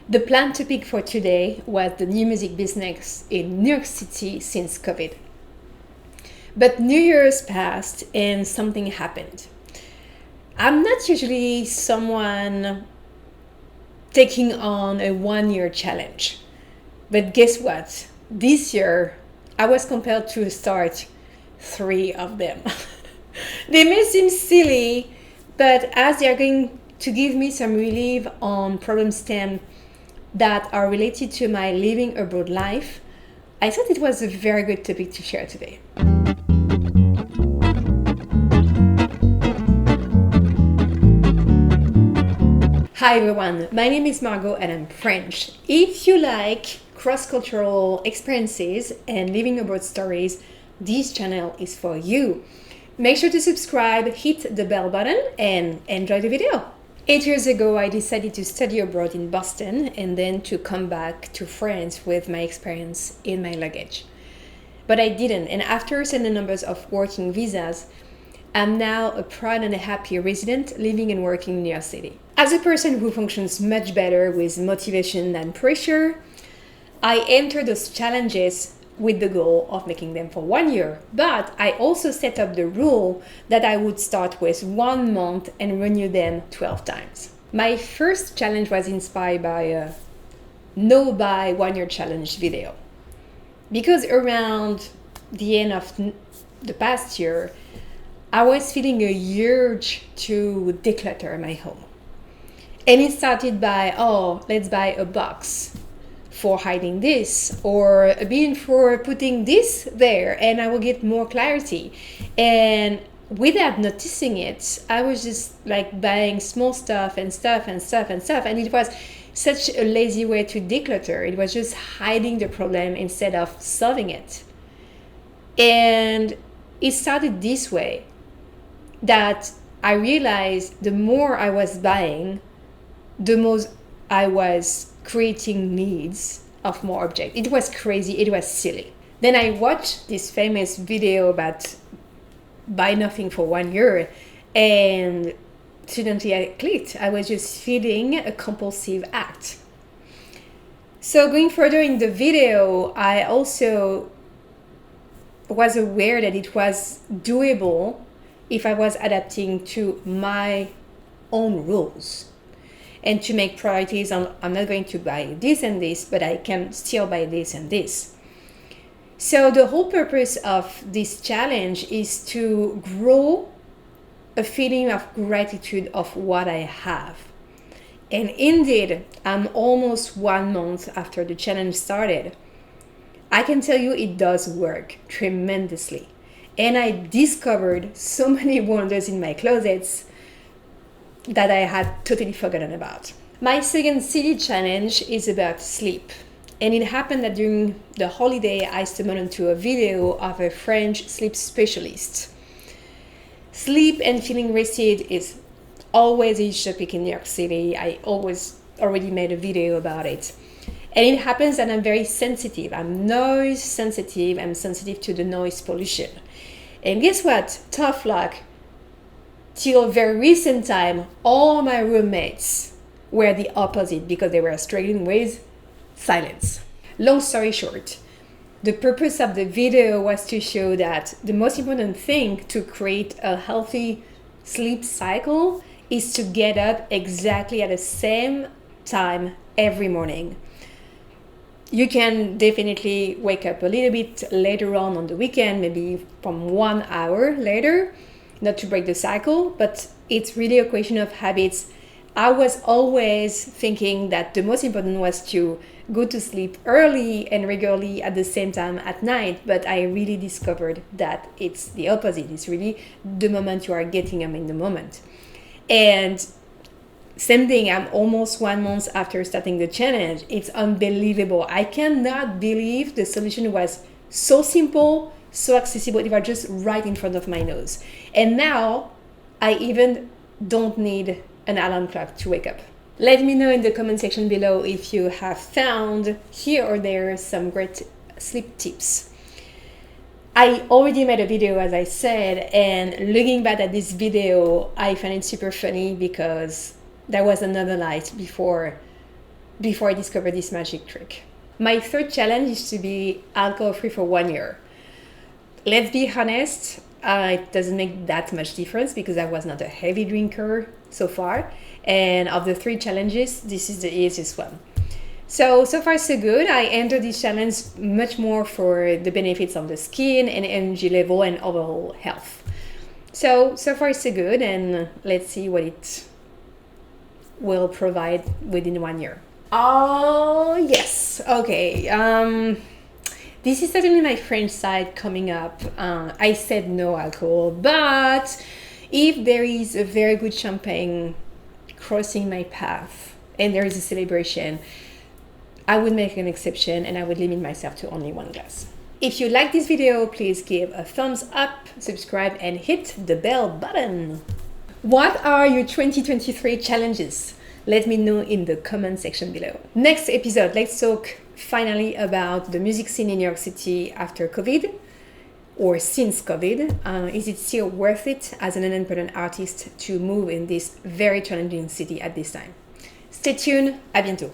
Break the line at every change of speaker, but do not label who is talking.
The planned topic for today was the new music business in New York City since COVID. But New Year's passed and something happened. I'm not usually someone taking on a 1 year challenge. But guess what? This year, I was compelled to start 3 of them. They may seem silly, but as they are going to give me some relief on problem stems that are related to my living abroad life, I thought it was a very good topic to share today. Hi everyone, my name is Margot and I'm French. If you like cross-cultural experiences and living abroad stories, this channel is for you. Make sure to subscribe, hit the bell button and enjoy the video. 8 years ago, I decided to study abroad in Boston and then to come back to France with my experience in my luggage. But I didn't, and after certain numbers of working visas, I'm now a proud and a happy resident living and working in New York City. As a person who functions much better with motivation than pressure, I entered those challenges with the goal of making them for 1 year. But I also set up the rule that I would start with 1 month and renew them 12 times. My first challenge was inspired by a no buy 1 year challenge video. Because around the end of the past year, I was feeling a urge to declutter my home. And it started by, let's buy a box for hiding this, or a bin for putting this there, and I will get more clarity. And without noticing it, I was just like buying small stuff, and it was such a lazy way to declutter. It was just hiding the problem instead of solving it. And it started this way, that I realized the more I was buying, the more I was creating needs of more objects. It was crazy, it was silly. Then I watched this famous video about buy nothing for 1 year, and suddenly I clicked. I was just feeling a compulsive act. So going further in the video, I also was aware that it was doable if I was adapting to my own rules. And to make priorities on, I'm not going to buy this and this, but I can still buy this and this. So the whole purpose of this challenge is to grow a feeling of gratitude of what I have. And indeed, I'm almost 1 month after the challenge started. I can tell you it does work tremendously. And I discovered so many wonders in my closets that I had totally forgotten about. My second city challenge is about sleep. And it happened that during the holiday, I stumbled onto a video of a French sleep specialist. Sleep and feeling rested is always a huge topic in New York City. I always already made a video about it. And it happens that I'm very sensitive. I'm noise sensitive. I'm sensitive to the noise pollution. And guess what? Tough luck. Till very recent time, all my roommates were the opposite because they were struggling with silence. Long story short, the purpose of the video was to show that the most important thing to create a healthy sleep cycle is to get up exactly at the same time every morning. You can definitely wake up a little bit later on the weekend, maybe from 1 hour later, not to break the cycle, but it's really a question of habits. I was always thinking that the most important was to go to sleep early and regularly at the same time at night, but I really discovered that it's the opposite. It's really the moment you are getting them in the moment. And same thing, I'm almost 1 month after starting the challenge. It's unbelievable. I cannot believe the solution was so simple, so accessible. It was just right in front of my nose. And now I even don't need an alarm clock to wake up. Let me know in the comment section below if you have found here or there some great sleep tips. I already made a video, as I said, and looking back at this video, I find it super funny because there was another light before before I discovered this magic trick. My third challenge is to be alcohol-free for 1 year. Let's be honest, it doesn't make that much difference because I was not a heavy drinker so far. And of the 3 challenges, this is the easiest one. So far so good. I entered this challenge much more for the benefits of the skin and energy level and overall health. So far so good, and let's see what it will provide within 1 year. Oh, yes. Okay. This is certainly my French side coming up. I said no alcohol, but if there is a very good champagne crossing my path and there is a celebration, I would make an exception and I would limit myself to only 1 glass. If you like this video, please give a thumbs up, subscribe, and hit the bell button. What are your 2023 challenges? Let me know in the comment section below. Next episode, let's talk finally about the music scene in New York City after COVID or since COVID. Is it still worth it as an independent artist to move in this very challenging city at this time? Stay tuned, à bientôt.